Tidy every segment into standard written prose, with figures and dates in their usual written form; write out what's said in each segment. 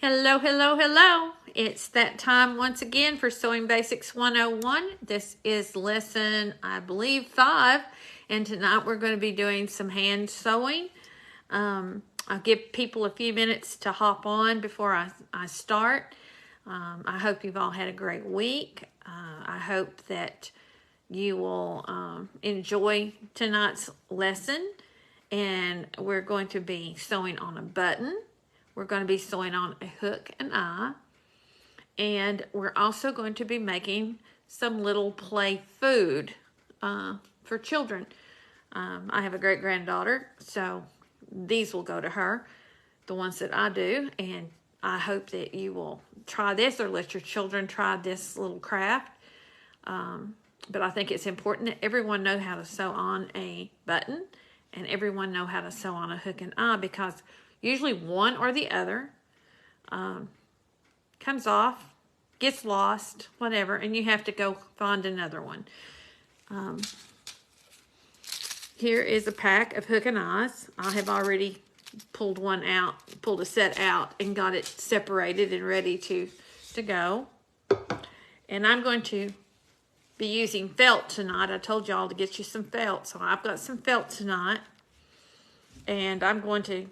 Hello, hello, hello. It's that time once again for Sewing Basics 101. This is lesson, I believe, 5. And tonight we're going to be doing some hand sewing. I'll give people a few minutes to hop on before I start. I hope you've all had a great week. I hope that you will enjoy tonight's lesson. And we're going to be sewing on a button. We're going to be sewing on a hook and eye. And we're also going to be making some little play food for children. I have a great granddaughter, so these will go to her, the ones that I do. And I hope that you will try this or let your children try this little craft. But I think it's important that everyone know how to sew on a button and everyone know how to sew on a hook and eye, because usually one or the other comes off, gets lost, whatever, and you have to go find another one. Here is a pack of hook and eyes. I have already pulled a set out and got it separated and ready to go. And I'm going to be using felt tonight. I told y'all to get you some felt, so I've got some felt tonight. And I'm going to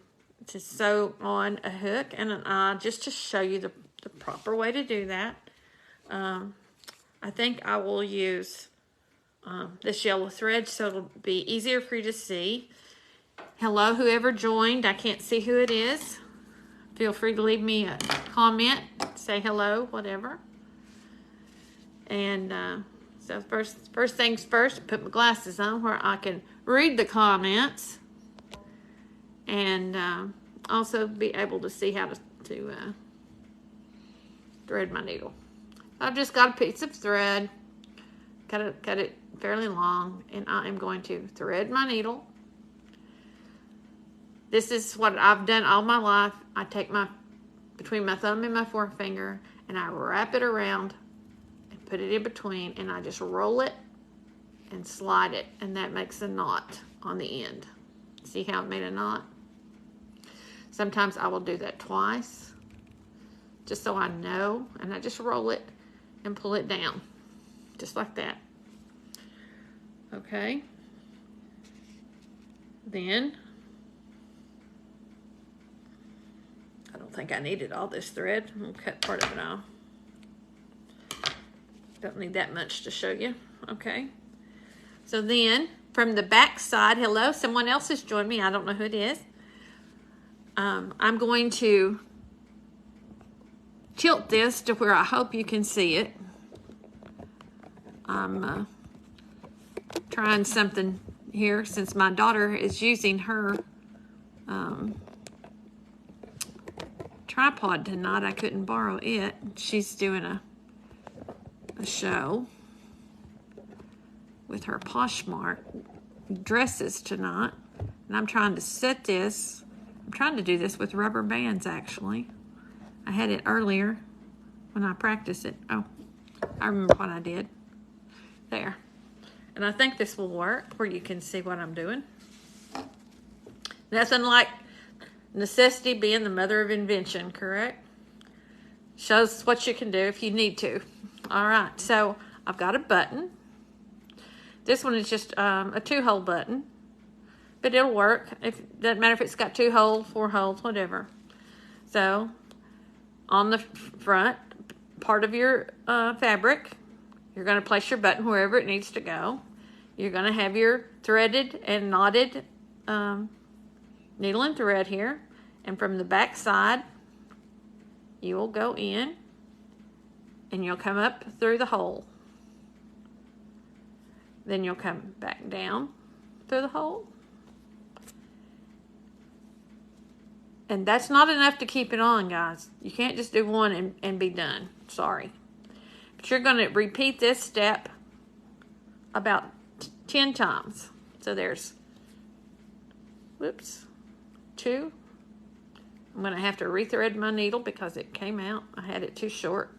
sew on a hook and an eye just to show you the proper way to do that. I think I will use this yellow thread so it'll be easier for you to see. Hello, whoever joined. I can't see who it is. Feel free to leave me a comment, say hello, whatever. And so first things first, put my glasses on where I can read the comments. And also be able to see how to thread my needle. I've just got a piece of thread, cut it fairly long, and I am going to thread my needle. This is what I've done all my life. I take between my thumb and my forefinger, and I wrap it around and put it in between, and I just roll it and slide it, and that makes a knot on the end. See how it made a knot? Sometimes I will do that twice, just so I know, and I just roll it and pull it down, just like that. Okay. Then, I don't think I needed all this thread. I'm gonna cut part of it off. Don't need that much to show you. Okay. So then, from the back side, hello, someone else has joined me. I don't know who it is. I'm going to tilt this to where I hope you can see it. I'm trying something here since my daughter is using her tripod tonight. I couldn't borrow it. She's doing a show with her Poshmark dresses tonight, and I'm trying to set this. I'm trying to do this with rubber bands, actually. I had it earlier when I practiced it. Oh, I remember what I did. There. And I think this will work where you can see what I'm doing. Nothing like necessity being the mother of invention, correct? Shows what you can do if you need to. All right, so I've got a button. This one is just a 2-hole button. But it'll work. Doesn't matter if it's got 2 holes, 4 holes, whatever. So, on the front part of your fabric, you're going to place your button wherever it needs to go. You're going to have your threaded and knotted needle and thread here. And from the back side, you will go in and you'll come up through the hole. Then you'll come back down through the hole. And that's not enough to keep it on, guys. You can't just do one and be done. Sorry. But you're going to repeat this step about 10 times. So there's, 2. I'm going to have to rethread my needle because it came out. I had it too short.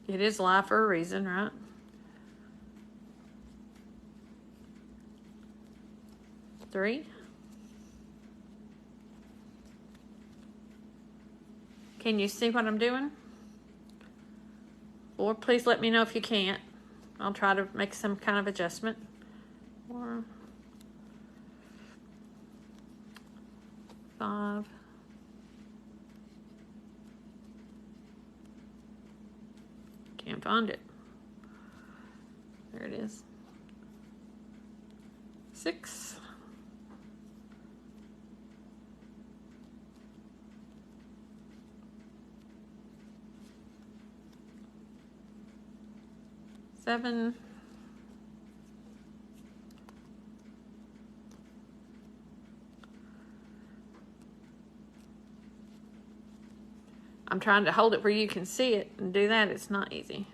It is live for a reason, right? 3, Can you see what I'm doing? Or please let me know if you can't. I'll try to make some kind of adjustment. 4, 5. Can't find it. There it is. 6. 7. 'I'm trying to hold it where you can see it and do that. It's not easy.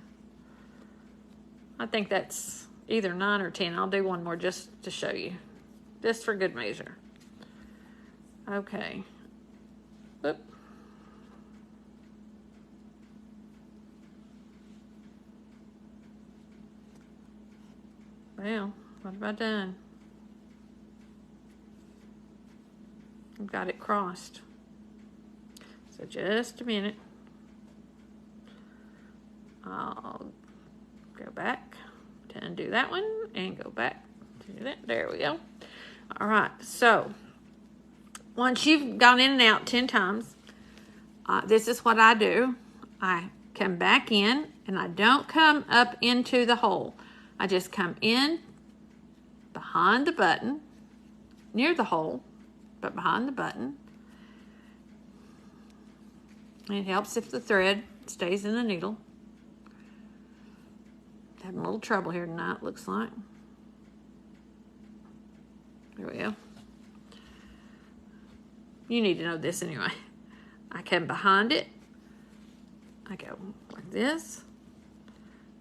I think that's either 9 or 10. I'll do one more just to show you. Just for good measure. Okay. Oop. Well, what have I done? I've got it crossed. So just a minute. I'll go back to undo that one and go back to that. There we go. All right. So once you've gone in and out 10 times, this is what I do. I come back in and I don't come up into the hole. I just come in behind the button, near the hole, but behind the button. It helps if the thread stays in the needle. Having a little trouble here tonight, looks like. There we go. You need to know this anyway. I come behind it. I go like this.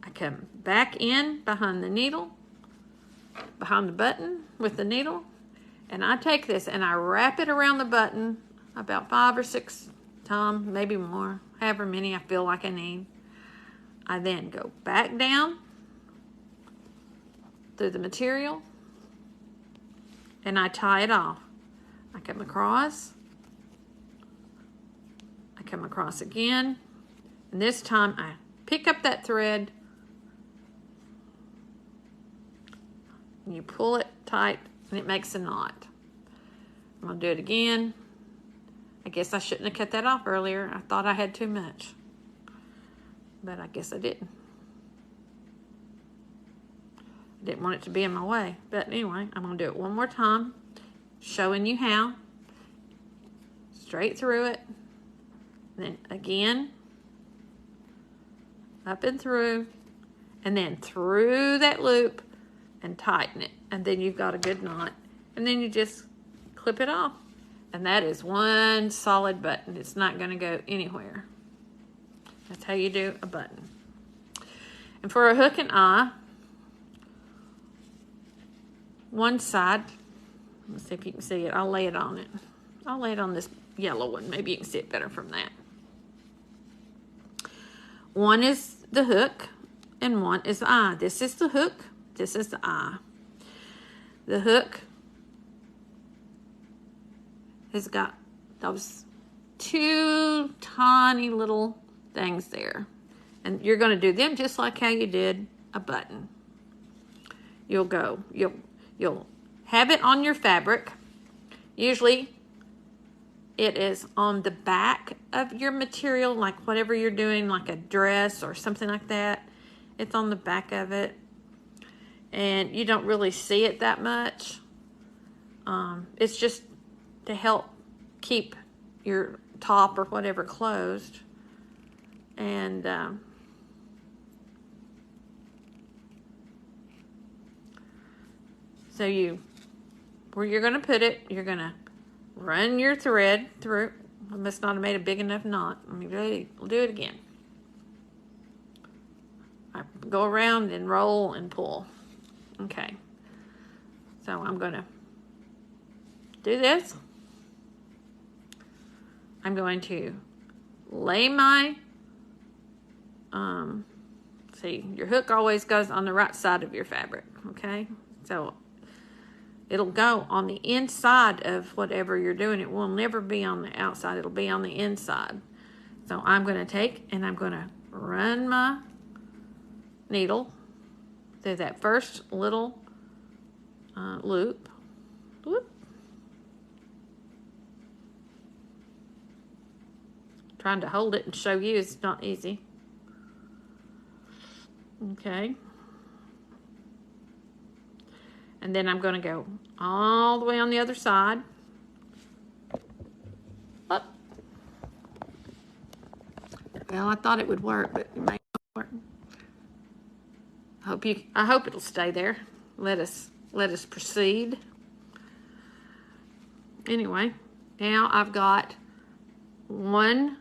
I come back in behind the needle, behind the button with the needle, and I take this and I wrap it around the button about 5 or 6 times, maybe more, however many I feel like I need. I then go back down through the material and I tie it off. I come across, I come across again, and this time I pick up that thread. You pull it tight and it makes a knot. I'm going to do it again. I guess I shouldn't have cut that off earlier. I thought I had too much, but I guess I didn't. I didn't want it to be in my way. But anyway, I'm going to do it one more time, showing you how. Straight through it. Then again, up and through, and then through that loop and tighten it. And then you've got a good knot. And then you just clip it off. And that is one solid button. It's not going to go anywhere. That's how you do a button. And for a hook and eye, one side, let's see if you can see it. I'll lay it on it. I'll lay it on this yellow one. Maybe you can see it better from that. One is the hook and one is the eye. This is the hook. This is the eye. The hook has got those 2 tiny little things there. And you're going to do them just like how you did a button. You'll have it on your fabric. Usually it is on the back of your material, like whatever you're doing, like a dress or something like that. It's on the back of it. And you don't really see it that much. It's just to help keep your top or whatever closed. And so where you're going to put it, you're going to run your thread through. I must not have made a big enough knot. Let me do it again. I go around and roll and pull. Okay. So I'm going to do this. I'm going to lay my, see, your hook always goes on the right side of your fabric, okay? So it'll go on the inside of whatever you're doing. It will never be on the outside. It'll be on the inside. So I'm going to take and I'm going to run my needle through that first little loop. Whoop. Trying to hold it and show you is not easy. Okay. And then I'm going to go all the way on the other side. Up. Well, I thought it would work, but it may not work. I hope it'll stay there. Let us proceed. Anyway, now I've got one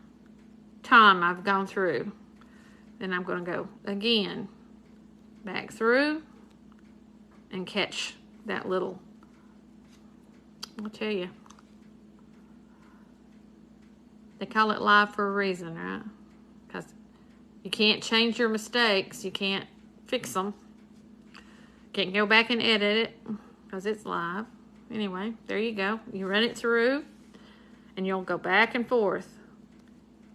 time I've gone through. Then I'm going to go again back through and catch that little, I'll tell you, they call it live for a reason, right? Because you can't change your mistakes. You can't fix them. Can't go back and edit it because it's live. Anyway, there you go. You run it through and you'll go back and forth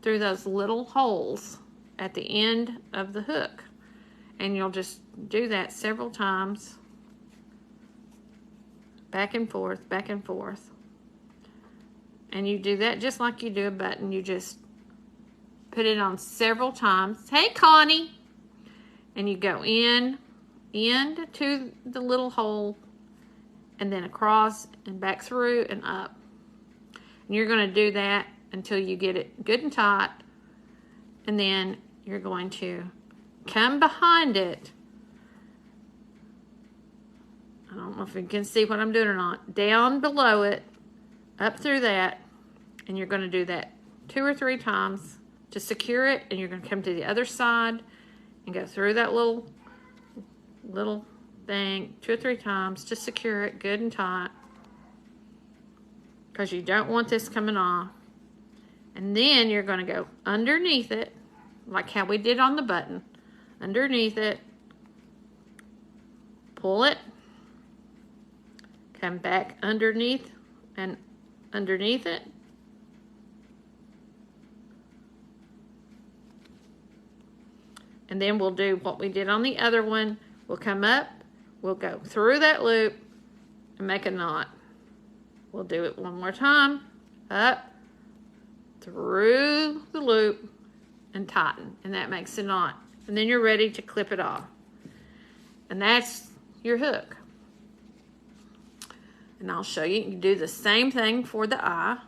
through those little holes at the end of the hook. And you'll just do that several times. Back and forth, back and forth. And you do that just like you do a button. You just put it on several times. Hey, Connie. And you go in to the little hole and then across and back through and up. And you're going to do that until you get it good and tight. And then you're going to come behind it. I don't know if you can see what I'm doing or not. Down below it, up through that, and you're going to do that 2 or 3 times to secure it, and you're going to come to the other side and go through that little thing 2 or 3 times to secure it good and tight, because you don't want this coming off. And then you're going to go underneath it, like how we did on the button. Underneath it, pull it, come back underneath and underneath it. And then we'll do what we did on the other one. We'll come up, we'll go through that loop and make a knot. We'll do it one more time. Up, through the loop, and tighten. And that makes a knot. And then you're ready to clip it off. And that's your hook. And I'll show you. You do the same thing for the eye.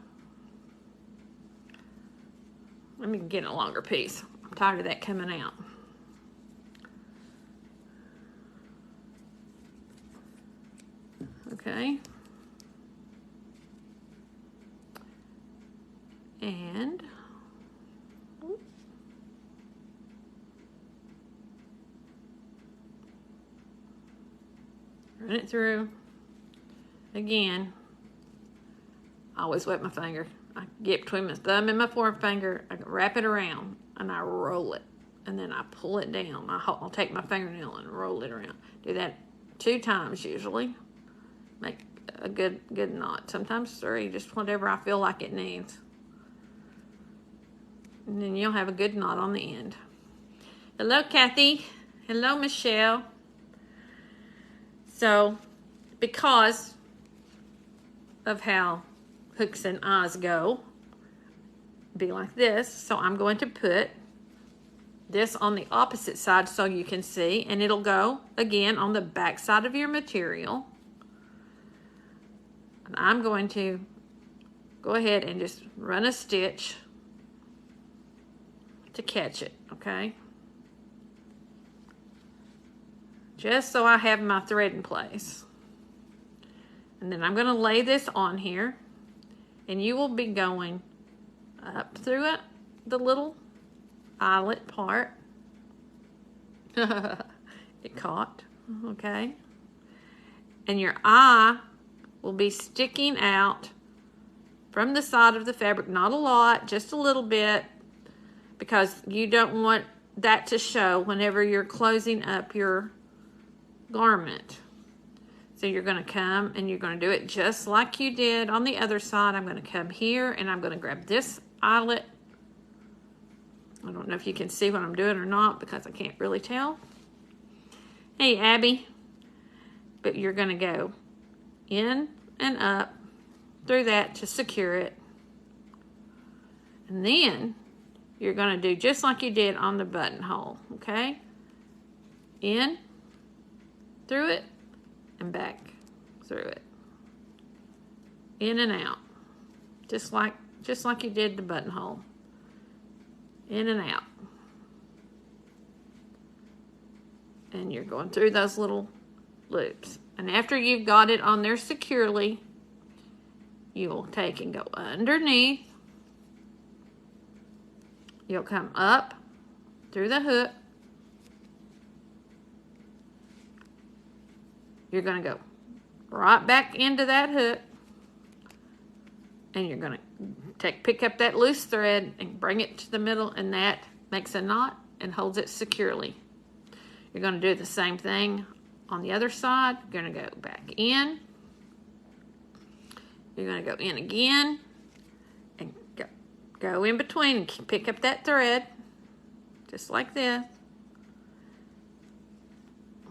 Let me get a longer piece. I'm tired of that coming out. Okay. And run it through. Again, I always wet my finger. I get between my thumb and my forefinger, I wrap it around, and I roll it. And then I pull it down. I'll take my fingernail and roll it around. Do that 2 times usually. Make a good knot. Sometimes 3, just whatever I feel like it needs. And then you'll have a good knot on the end. Hello, Kathy. Hello, Michelle. So, because of how hooks and eyes go, be like this. So I'm going to put this on the opposite side so you can see, and it'll go again on the back side of your material. And I'm going to go ahead and just run a stitch to catch it, okay? Just so I have my thread in place. And then I'm going to lay this on here, and you will be going up through it, the little eyelet part. It caught, okay? And your eye will be sticking out from the side of the fabric, not a lot, just a little bit, because you don't want that to show whenever you're closing up your garment. So you're going to come and you're going to do it just like you did on the other side. I'm going to come here and I'm going to grab this eyelet I don't know if you can see what I'm doing or not because I can't really tell. Hey, Abby. But you're going to go in and up through that to secure it. And then you're going to do just like you did on the buttonhole, okay? In, through it, and back through it. In and out. Just like you did the buttonhole. In and out. And you're going through those little loops. And after you've got it on there securely, you'll take and go underneath. You'll come up through the hook. You're going to go right back into that hook. And you're going to pick up that loose thread and bring it to the middle, and that makes a knot and holds it securely. You're going to do the same thing on the other side. You're going to go back in. You're going to go in again and go in between and pick up that thread just like this.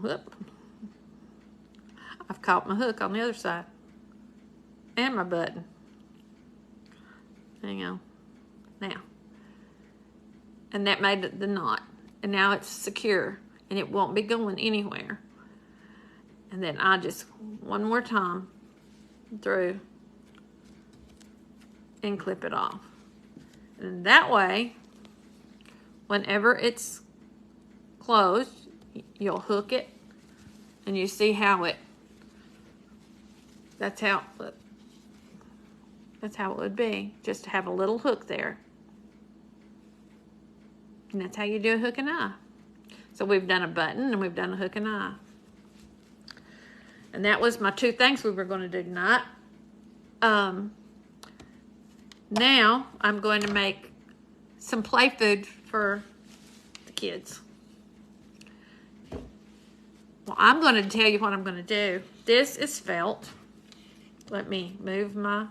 Whoop. I've caught my hook on the other side and my button. Hang on. Now. And that made the knot. And now it's secure. And it won't be going anywhere. And then I just, one more time, through and clip it off. And that way, whenever it's closed, you'll hook it. And you see how that's how it would be, just to have a little hook there. And that's how you do a hook and eye. So we've done a button and we've done a hook and eye. And that was my two things we were going to do tonight. Now I'm going to make some play food for the kids. Well, I'm going to tell you what I'm going to do. This is felt. Let me move my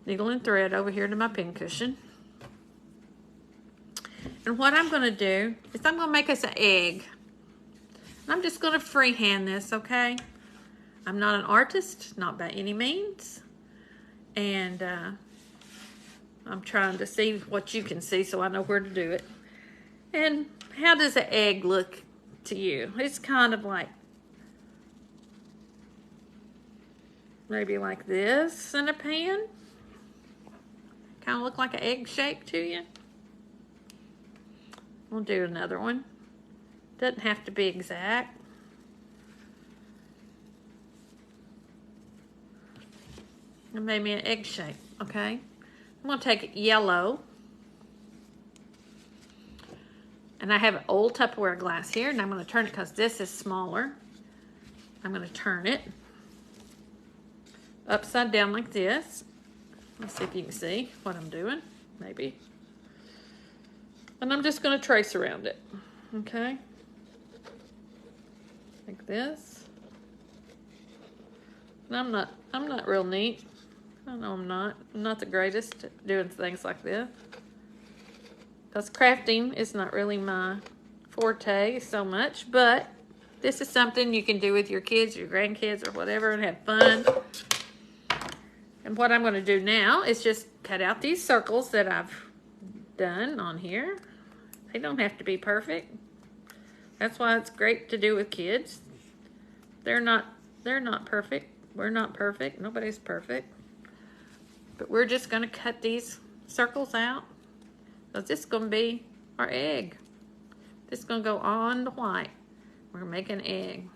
needle and thread over here to my pincushion. And what I'm going to do is I'm going to make us an egg. I'm just going to freehand this, okay? I'm not an artist, not by any means. And I'm trying to see what you can see so I know where to do it. And how does an egg look to you? It's kind of like, maybe like this in a pan. Kind of look like an egg shape to you. We'll do another one. Doesn't have to be exact. And maybe an egg shape, okay? I'm going to take yellow. And I have an old Tupperware glass here, and I'm going to turn it because this is smaller. I'm going to turn it upside down like this. Let's see if you can see what I'm doing. Maybe. And I'm just going to trace around it. Okay? Like this. And I'm not real neat. I know I'm not the greatest at doing things like this. Because crafting is not really my forte so much, but this is something you can do with your kids, your grandkids, or whatever, and have fun. And what I'm going to do now is just cut out these circles that I've done on here. They don't have to be perfect. That's why it's great to do with kids. They're not perfect. We're not perfect. Nobody's perfect. But we're just going to cut these circles out. So this is going to be our egg. This is going to go on the white. We're going to make an egg.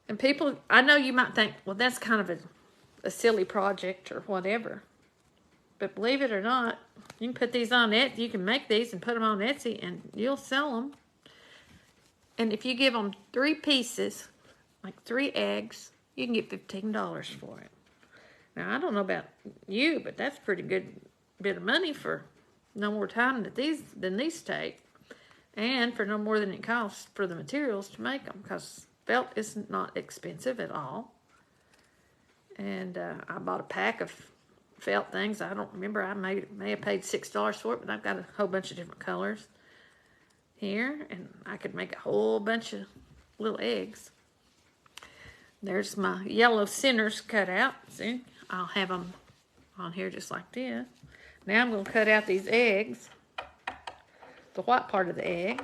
And people, I know you might think, well, that's kind of a silly project or whatever. But believe it or not, you can put these on Etsy. You can make these and put them on Etsy, and you'll sell them. And if you give them 3 pieces, like 3 eggs, you can get $15 for it. Now, I don't know about you, but that's a pretty good bit of money for no more time than these take. And for no more than it costs for the materials to make them, because felt is not expensive at all. And I bought a pack of felt things. I don't remember. I may have paid $6 for it, but I've got a whole bunch of different colors here. And I could make a whole bunch of little eggs. There's my yellow centers cut out. See, I'll have them on here just like this. Now I'm going to cut out these eggs, the white part of the egg.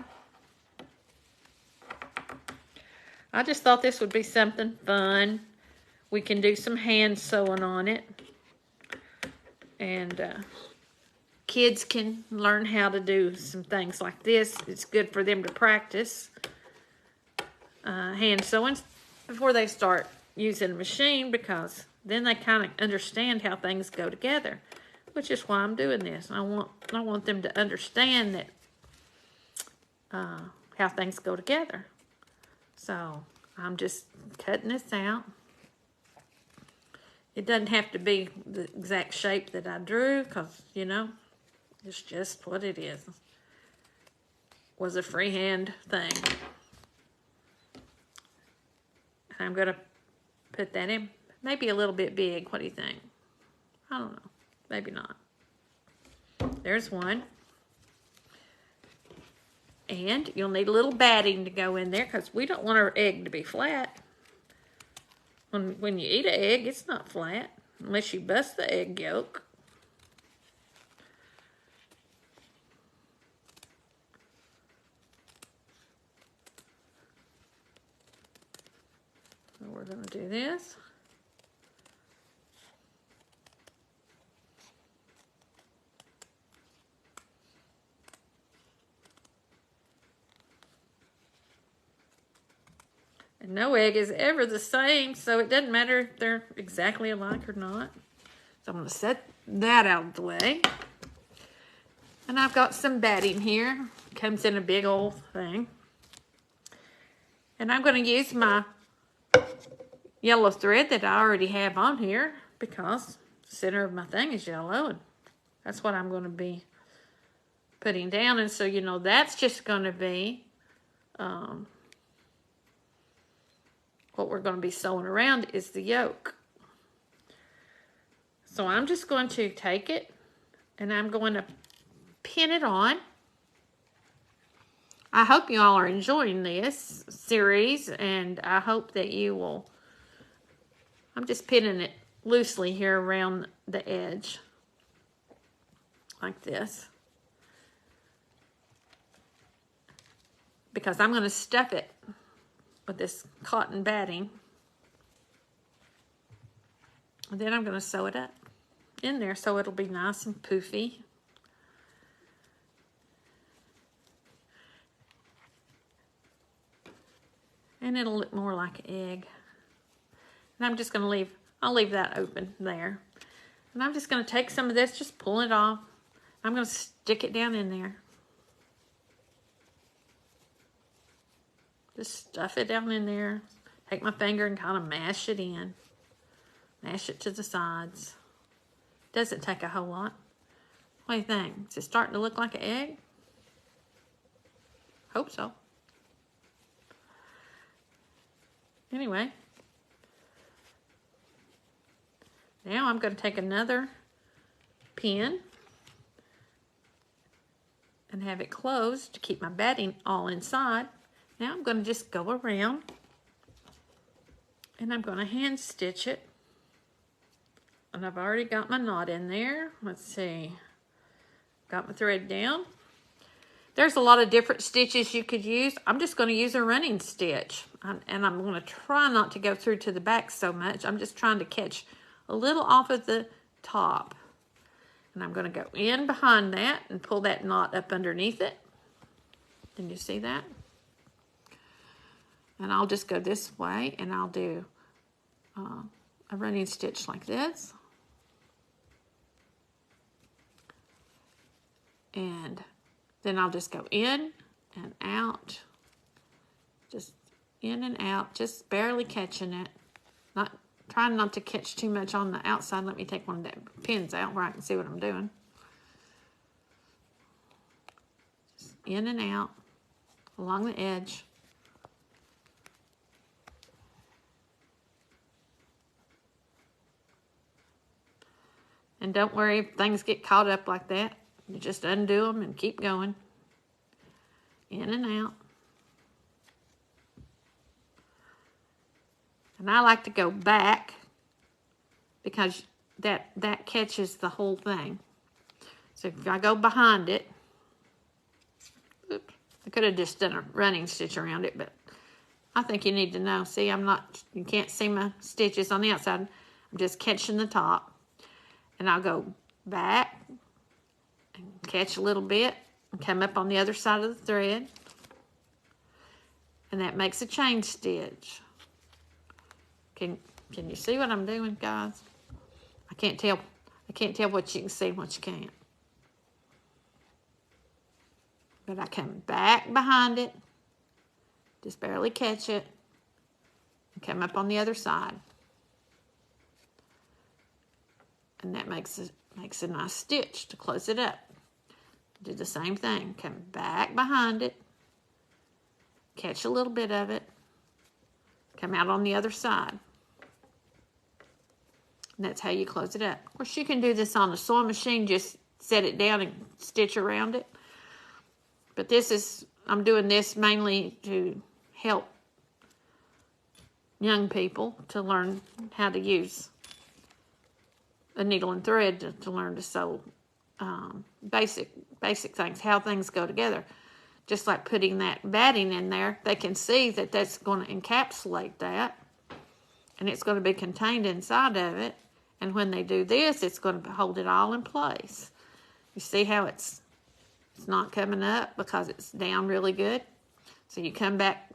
I just thought this would be something fun. We can do some hand sewing on it. And kids can learn how to do some things like this. It's good for them to practice hand sewing before they start using a machine, because then they kind of understand how things go together, which is why I'm doing this. I want them to understand that how things go together. So I'm just cutting this out. It doesn't have to be the exact shape that I drew, because, you know, it's just what it is. It was a freehand thing. I'm going to put that in. Maybe a little bit big. What do you think? I don't know. Maybe not. There's one. And you'll need a little batting to go in there, because we don't want our egg to be flat. When you eat an egg, it's not flat unless you bust the egg yolk. So we're going to do this. And no egg is ever the same, so it doesn't matter if they're exactly alike or not. So I'm going to set that out of the way. And I've got some batting here. Comes in a big old thing. And I'm going to use my yellow thread that I already have on here, because the center of my thing is yellow, and that's what I'm going to be putting down. And so, you know, that's just going to be what we're going to be sewing around is the yolk. So I'm just going to take it and I'm going to pin it on. I hope you all are enjoying this series, and I hope that you will. I'm just pinning it loosely here around the edge, like this, because I'm going to stuff it with this cotton batting. And then I'm going to sew it up in there so it'll be nice and poofy. And it'll look more like an egg. And I'm just going to I'll leave that open there. And I'm just going to take some of this, just pull it off. I'm going to stick it down in there. Just stuff it down in there. Take my finger and kind of mash it in. Mash it to the sides. Doesn't take a whole lot. What do you think? Is it starting to look like an egg? Hope so. Anyway. Now I'm going to take another pin and have it closed to keep my batting all inside. Now I'm going to just go around and I'm going to hand stitch it. And I've already got my knot in there. Let's see. Got my thread down. There's a lot of different stitches you could use. I'm just going to use a running stitch. And I'm going to try not to go through to the back so much. I'm just trying to catch a little off of the top. And I'm going to go in behind that and pull that knot up underneath it. Can you see that? And I'll just go this way and I'll do a running stitch like this. And then I'll just go in and out. Just in and out, just barely catching it. Trying not to catch too much on the outside. Let me take one of the pins out where I can see what I'm doing. Just in and out along the edge. And don't worry if things get caught up like that. You just undo them and keep going. In and out. And I like to go back because that catches the whole thing. So if I go behind it, oops, I could have just done a running stitch around it, but I think you need to know. See, you can't see my stitches on the outside. I'm just catching the top. And I'll go back and catch a little bit and come up on the other side of the thread. And that makes a chain stitch. Can you see what I'm doing, guys? I can't tell what you can see and what you can't. But I come back behind it, just barely catch it, and come up on the other side. And that makes a nice stitch to close it up. Do the same thing. Come back behind it, catch a little bit of it, come out on the other side. And that's how you close it up. Of course, you can do this on a sewing machine, just set it down and stitch around it. But I'm doing this mainly to help young people to learn how to use a needle and thread to learn to sew basic things, how things go together. Just like putting that batting in there, they can see that that's going to encapsulate that, and it's going to be contained inside of it. And when they do this, it's going to hold it all in place. You see how it's not coming up because it's down really good? So you come back,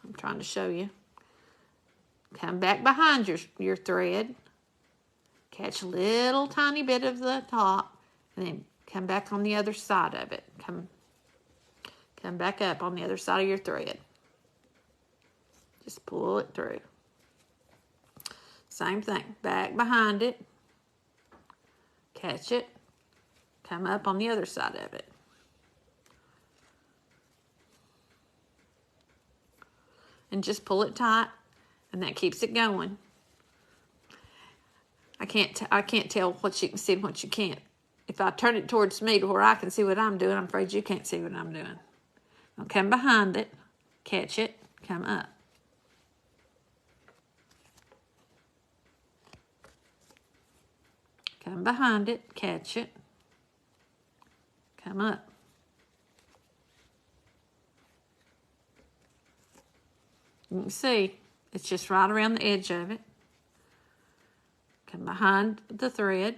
I'm trying to show you. Come back behind your thread, catch a little tiny bit of the top, and then come back on the other side of it. Come back up on the other side of your thread. Just pull it through. Same thing, back behind it, catch it, come up on the other side of it. And just pull it tight, and that keeps it going. I can't tell what you can see and what you can't. If I turn it towards me to where I can see what I'm doing, I'm afraid you can't see what I'm doing. I'll come behind it, catch it, come up. Come behind it, catch it, come up. You can see it's just right around the edge of it. Come behind the thread,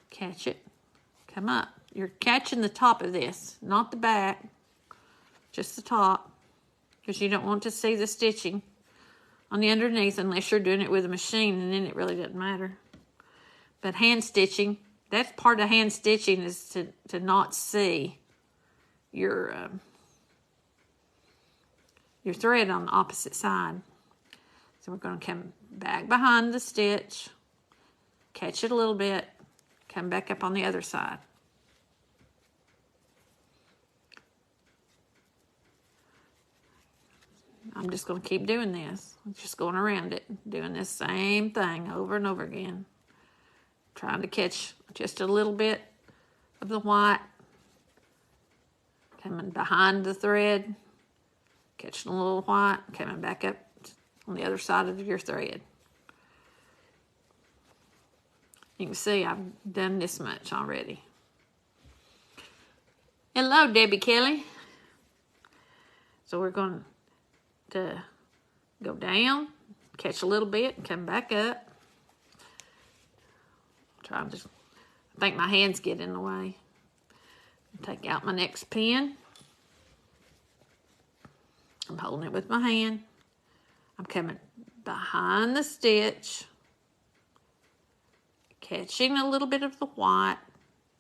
catch it, come up. You're catching the top of this, not the back, just the top, because you don't want to see the stitching on the underneath unless you're doing it with a machine, and then it really doesn't matter. But hand stitching, that's part of hand stitching, is to not see your thread on the opposite side. So we're going to come back behind the stitch, catch it a little bit, come back up on the other side. I'm just going to keep doing this. I'm just going around it, doing this same thing over and over again. Trying to catch just a little bit of the white, coming behind the thread, catching a little white, coming back up on the other side of your thread. You can see I've done this much already. Hello, Debbie Kelly. So we're going to go down, catch a little bit, and come back up. I think my hands get in the way. Take out my next pin. I'm holding it with my hand. I'm coming behind the stitch, catching a little bit of the white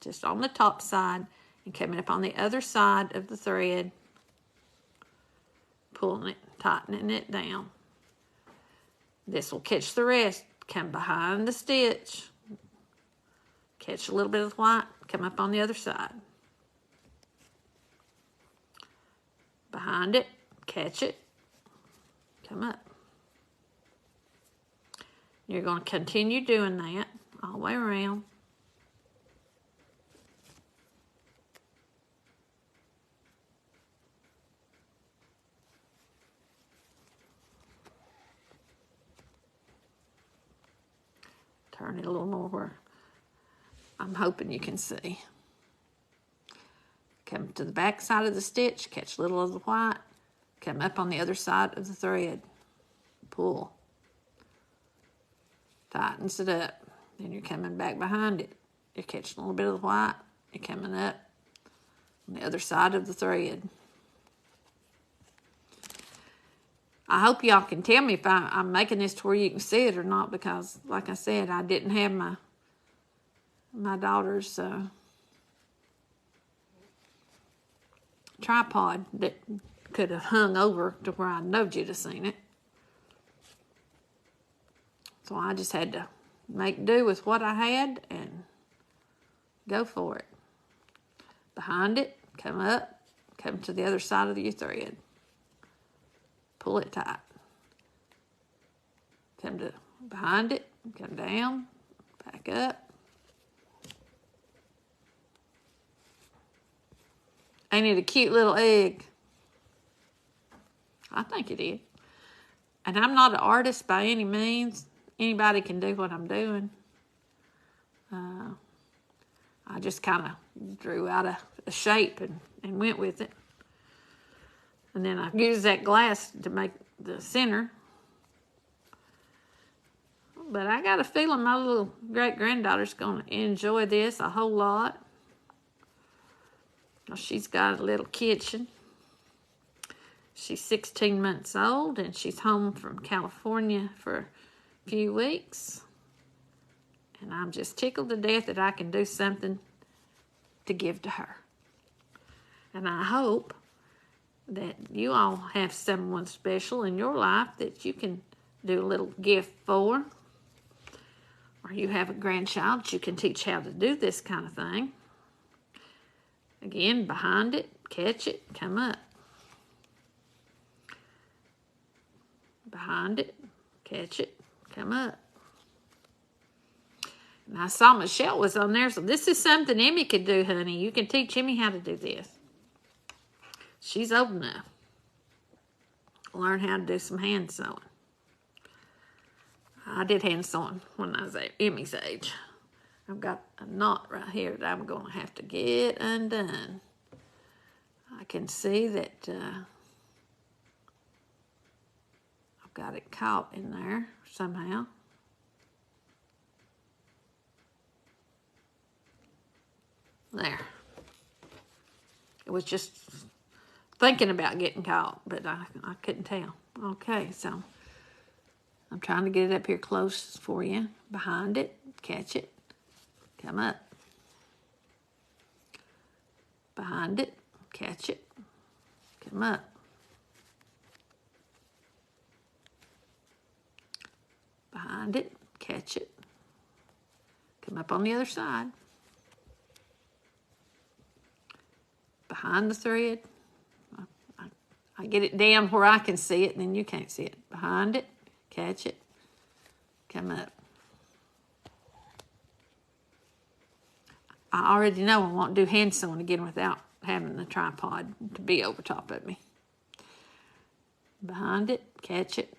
just on the top side, and coming up on the other side of the thread, pulling it, tightening it down. This will catch the rest. Come behind the stitch, catch a little bit of the white, come up on the other side. Behind it, catch it, come up. You're going to continue doing that all the way around. Turn it a little more where I'm hoping you can see. Come to the back side of the stitch, catch a little of the white, come up on the other side of the thread, pull, tightens it up. Then you're coming back behind it. You're catching a little bit of the white, you're coming up on the other side of the thread. I hope y'all can tell me if I'm making this to where you can see it or not, because, like I said, I didn't have my daughter's tripod that could have hung over to where I knowed you'd have seen it. So I just had to make do with what I had and go for it. Behind it, come up, come to the other side of your thread. Pull it tight. Come to behind it, come down, back up. Ain't it a cute little egg? I think it is. And I'm not an artist by any means. Anybody can do what I'm doing. I just kind of drew out a shape and went with it. And then I used that glass to make the center. But I got a feeling my little great-granddaughter's going to enjoy this a whole lot. She's got a little kitchen. She's 16 months old, and she's home from California for a few weeks. And I'm just tickled to death that I can do something to give to her. And I hope that you all have someone special in your life that you can do a little gift for. Or you have a grandchild that you can teach how to do this kind of thing. Again, behind it, catch it, come up. Behind it, catch it, come up. And I saw Michelle was on there, so this is something Emmy could do, honey. You can teach Emmy how to do this. She's old enough to learn how to do some hand sewing. I did hand sewing when I was at Emmy's age. I've got a knot right here that I'm going to have to get undone. I can see that I've got it caught in there somehow. There. It was just thinking about getting caught, but I couldn't tell. Okay, so I'm trying to get it up here close for you. Behind it, catch it, come up. Behind it, catch it, come up. Behind it, catch it, come up on the other side. Behind the thread, I get it down where I can see it, and then you can't see it. Behind it, catch it, come up. I already know I won't do hand sewing again without having the tripod to be over top of me. Behind it, catch it,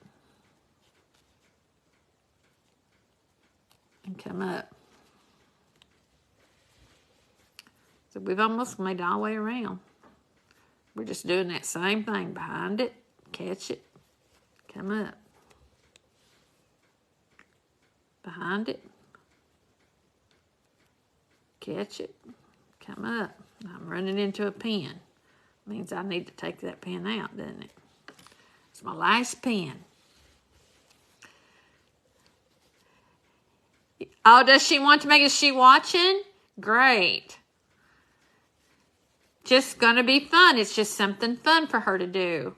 and come up. So we've almost made it all the way around. We're just doing that same thing. Behind it, catch it, come up. Behind it, catch it, come up. I'm running into a pin. Means I need to take that pin out, doesn't it? It's my last pin. Oh, does she want to make it? Is she watching? Great. Just going to be fun. It's just something fun for her to do.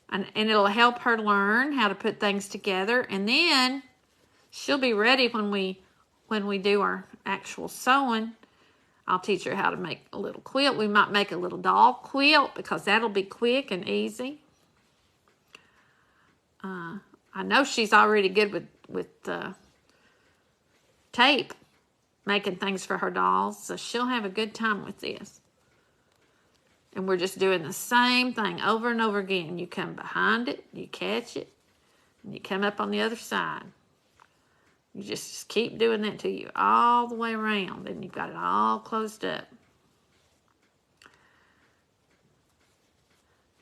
And it'll help her learn how to put things together. And then she'll be ready when we do our actual sewing. I'll teach her how to make a little quilt. We might make a little doll quilt because that'll be quick and easy. I know she's already good with tape, making things for her dolls. So she'll have a good time with this. And we're just doing the same thing over and over again. You come behind it, you catch it, and you come up on the other side. You just keep doing that till you all the way around, and you've got it all closed up.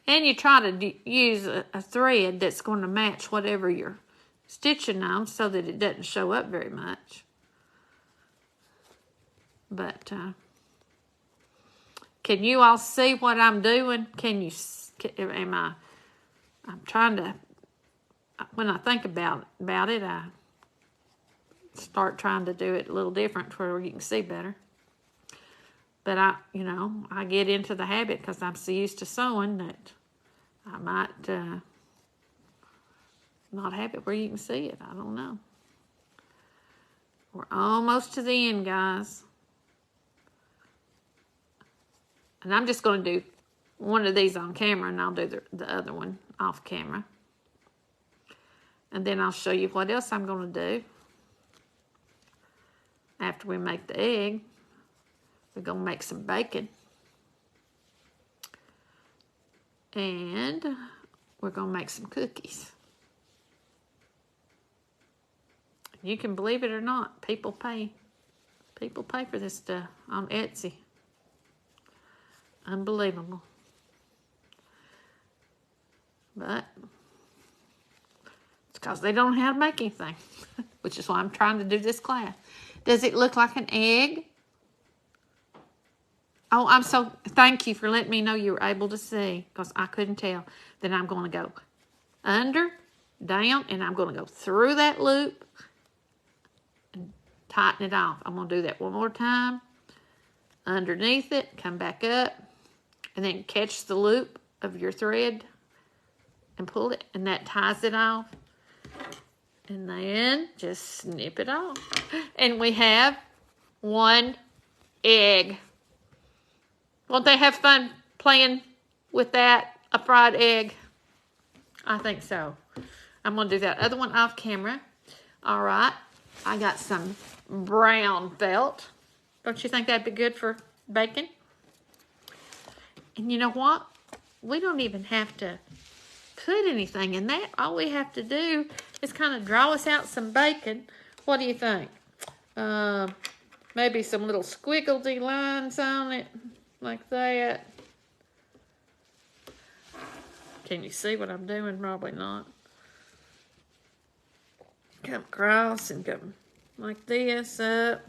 And you try to use a thread that's going to match whatever you're stitching on so that it doesn't show up very much. But can you all see what I'm doing? I'm trying to, when I think about it, I start trying to do it a little different where you can see better. But I get into the habit because I'm so used to sewing that I might not have it where you can see it. I don't know. We're almost to the end, guys. And I'm just going to do one of these on camera, and I'll do the other one off camera. And then I'll show you what else I'm going to do. After we make the egg, we're going to make some bacon. And we're going to make some cookies. You can believe it or not, people pay for this stuff on Etsy. Unbelievable. But it's because they don't know how to make anything, which is why I'm trying to do this class. Does it look like an egg? Oh, thank you for letting me know you were able to see, because I couldn't tell. Then I'm going to go under, down, and I'm going to go through that loop and tighten it off. I'm going to do that one more time. Underneath it, come back up, and then catch the loop of your thread and pull it, and that ties it off. And then just snip it off. And we have one egg. Won't they have fun playing with that, a fried egg? I think so. I'm going to do that other one off camera. All right. I got some brown felt. Don't you think that'd be good for bacon? And you know what? We don't even have to put anything in that. All we have to do is kind of draw us out some bacon. What do you think? Maybe some little squiggly lines on it, like that. Can you see what I'm doing? Probably not. Come across and go like this up.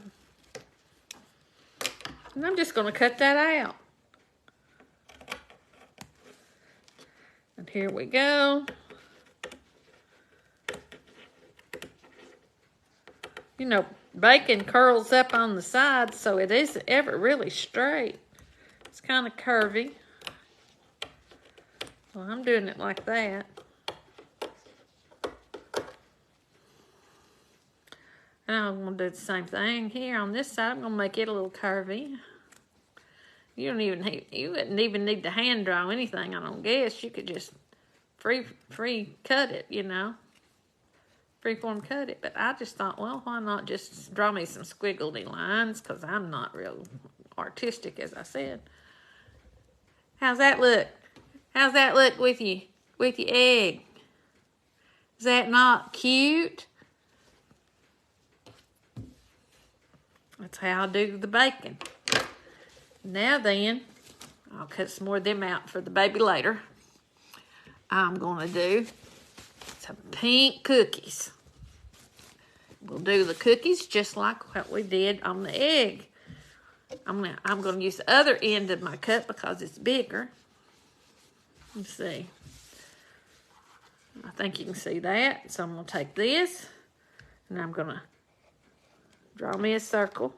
And I'm just going to cut that out. And here we go. You know, bacon curls up on the sides, so it isn't ever really straight. It's kind of curvy. Well, I'm doing it like that. And I'm going to do the same thing here on this side. I'm going to make it a little curvy. You wouldn't even need to hand draw anything, I don't guess. You could just free cut it, you know. Freeform cut it. But I just thought, well, why not just draw me some squiggly lines, because I'm not real artistic, as I said. How's that look? How's that look with your egg? Is that not cute? That's how I do the bacon. Now then, I'll cut some more of them out for the baby later. I'm going to do some pink cookies. We'll do the cookies just like what we did on the egg. I'm going to use the other end of my cup because it's bigger. Let's see. I think you can see that. So I'm going to take this and I'm going to draw me a circle,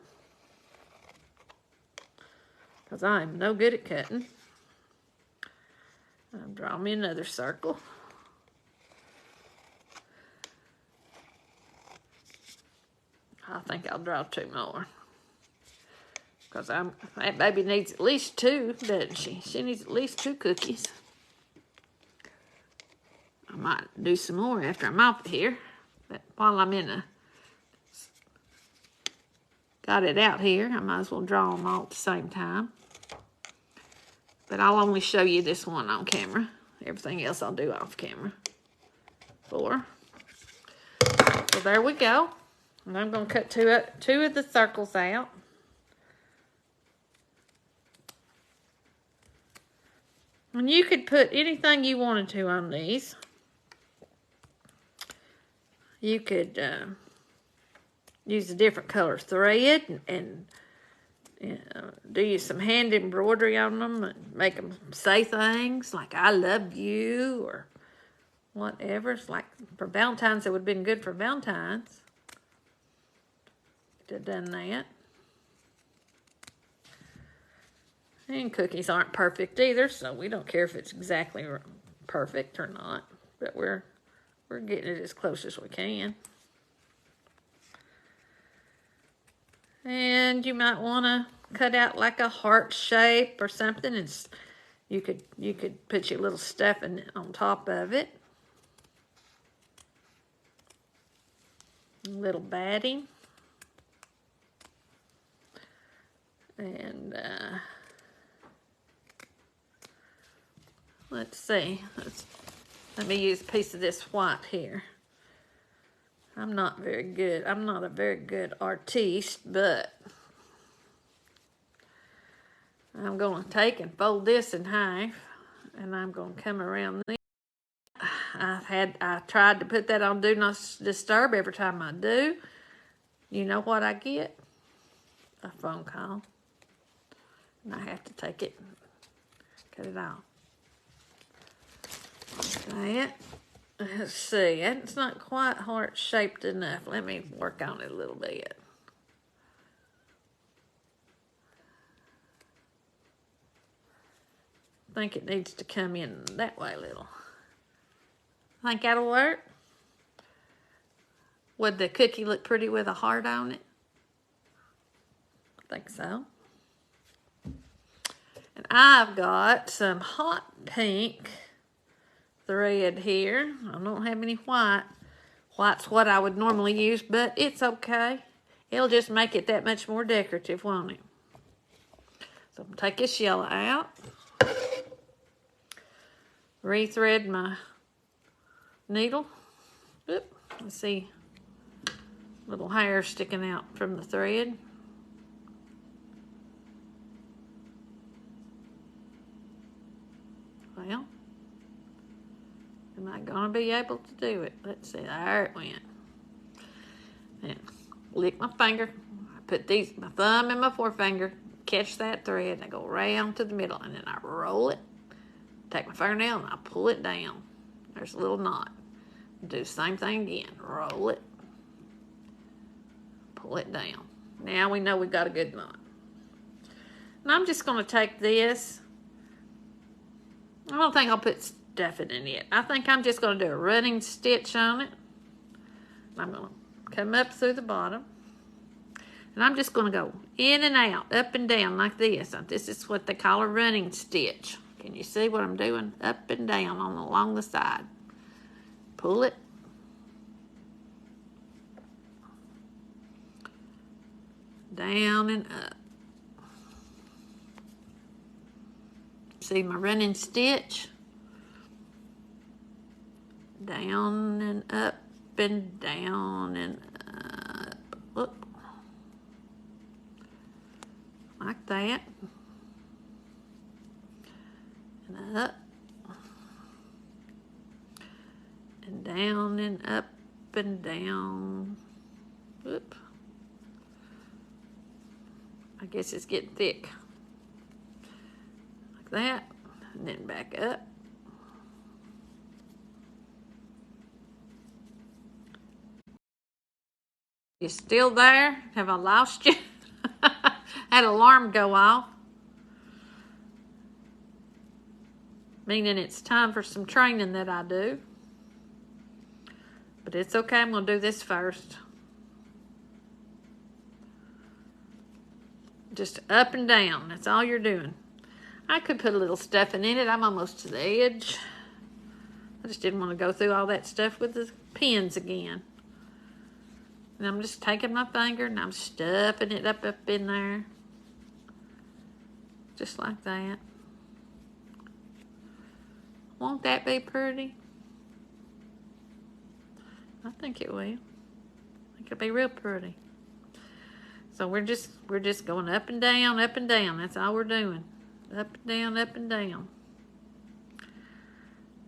because I'm no good at cutting. Draw me another circle. I think I'll draw two more, because that baby needs at least two, doesn't she? She needs at least 2 cookies. I might do some more after I'm off here, but while I'm got it out here, I might as well draw them all at the same time. But I'll only show you this one on camera. Everything else I'll do off camera. 4. So there we go. And I'm going to cut two of the circles out. And you could put anything you wanted to on these. You could use a different color thread and do you some hand embroidery on them and make them say things like I love you or whatever. It's like for Valentine's, it would have been good for Valentine's. Could have done that. And cookies aren't perfect either, so we don't care if it's exactly perfect or not. But we're getting it as close as we can. And you might want to cut out like a heart shape or something, and you could put your little stuffing on top of it. A little batting. And let's see. Let me use a piece of this white here. I'm not very good. I'm not a very good artiste, but I'm going to take and fold this in half, and I'm going to come around this. I tried to put that on Do Not Disturb. Every time I do, you know what I get? A phone call. And I have to take it, cut it off. That. Let's see, it's not quite heart-shaped enough. Let me work on it a little bit. I think it needs to come in that way a little. Think that'll work? Would the cookie look pretty with a heart on it? I think so. And I've got some hot pink thread here. I don't have any white. White's what I would normally use, but it's okay. It'll just make it that much more decorative, won't it? So I'm going to take this yellow out. Rethread my needle. Oop, let's see. Little hair sticking out from the thread. Well, am I going to be able to do it? Let's see. There it went. And lick my finger. I put my thumb and my forefinger, catch that thread, and I go around to the middle, and then I roll it. Take my fingernail and I pull it down. There's a little knot. Do the same thing again. Roll it. Pull it down. Now we know we've got a good knot. And I'm just going to take this. I don't think I'll put stuffing in it. I think I'm just going to do a running stitch on it. I'm going to come up through the bottom. And I'm just going to go in and out, up and down like this. This is what they call a running stitch. Can you see what I'm doing? Up and down along the side. Pull it. Down and up. See my running stitch? Down and up and down and up. Whoop. Like that. And up. And down and up and down. Whoop. I guess it's getting thick. Like that. And then back up. You still there? Have I lost you? Had an alarm go off. Meaning it's time for some training that I do. But it's okay, I'm going to do this first. Just up and down, that's all you're doing. I could put a little stuffing in it. I'm almost to the edge. I just didn't want to go through all that stuff with the pins again. And I'm just taking my finger and I'm stuffing it up in there. Just like that. Won't that be pretty? I think it will. I think it'll be real pretty. So we're just going up and down, up and down. That's all we're doing. Up and down, up and down.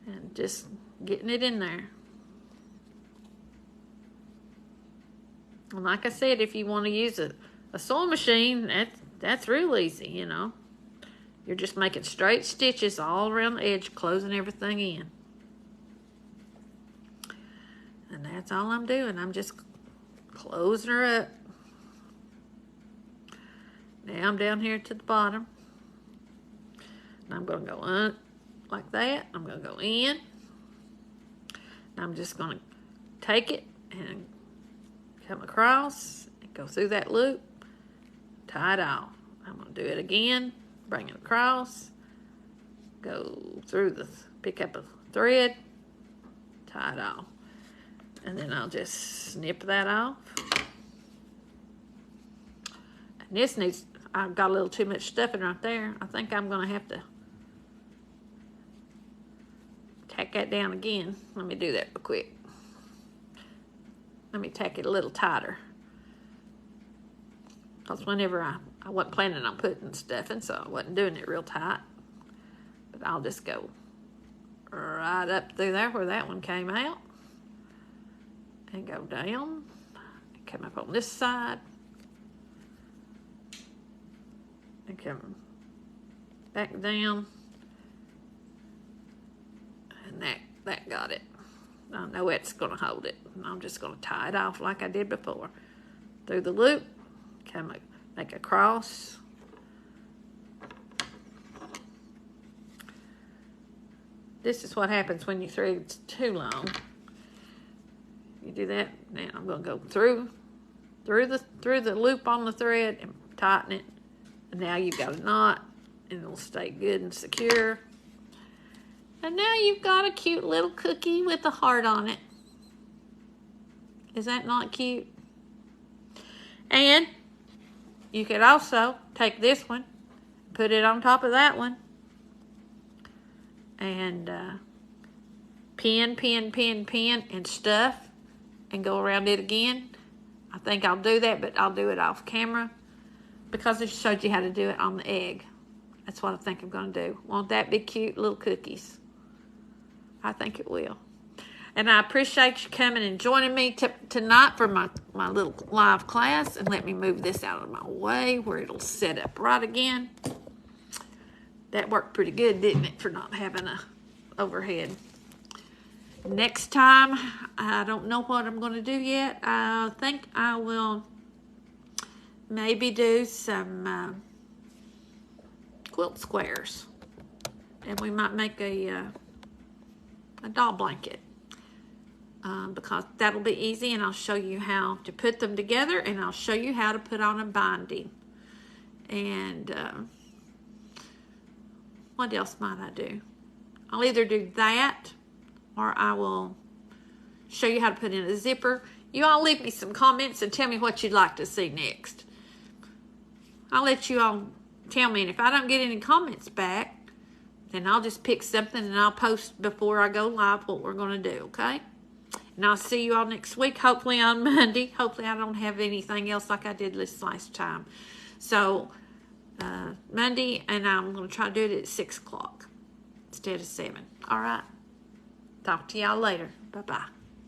And just getting it in there. And like I said, if you want to use a sewing machine, that's real easy, you know. You're just making straight stitches all around the edge, closing everything in. And that's all I'm doing. I'm just closing her up. Now I'm down here to the bottom. And I'm going to go on like that. I'm going to go in. And I'm just going to take it and come across and go through that loop. Tie it off. I'm going to do it again. Bring it across. Go through pick up a thread. Tie it off. And then I'll just snip that off. And this I've got a little too much stuffing right there. I think I'm going to have to tack that down again. Let me do that real quick. Let me tack it a little tighter. Because whenever I wasn't planning on putting stuffing, so I wasn't doing it real tight. But I'll just go right up through there where that one came out. And go down. And come up on this side. And come back down. And that got it. I know it's going to hold it. And I'm just going to tie it off like I did before. Through the loop. Make a cross. This is what happens when you thread too long. You do that. Now I'm going to go through the loop on the thread and tighten it. And now you've got a knot, and it'll stay good and secure. And now you've got a cute little cookie with a heart on it. Is that not cute? And you could also take this one, put it on top of that one, and pin, and stuff, and go around it again. I think I'll do that, but I'll do it off camera because I showed you how to do it on the egg. That's what I think I'm going to do. Won't that be cute little cookies? I think it will. And I appreciate you coming and joining me tonight for my little live class. And let me move this out of my way where it'll set up right again. That worked pretty good, didn't it, for not having a overhead. Next time, I don't know what I'm going to do yet. I think I will maybe do some quilt squares. And we might make a doll blanket. Because that'll be easy, and I'll show you how to put them together, and I'll show you how to put on a binding. And what else might I do? I'll either do that, or I will show you how to put in a zipper. You all leave me some comments and tell me what you'd like to see next. I'll let you all tell me, and if I don't get any comments back, then I'll just pick something and I'll post before I go live what we're going to do, okay? And I'll see you all next week, hopefully on Monday. Hopefully I don't have anything else like I did this last time. So, Monday, and I'm going to try to do it at 6 o'clock instead of 7. All right? Talk to y'all later. Bye-bye.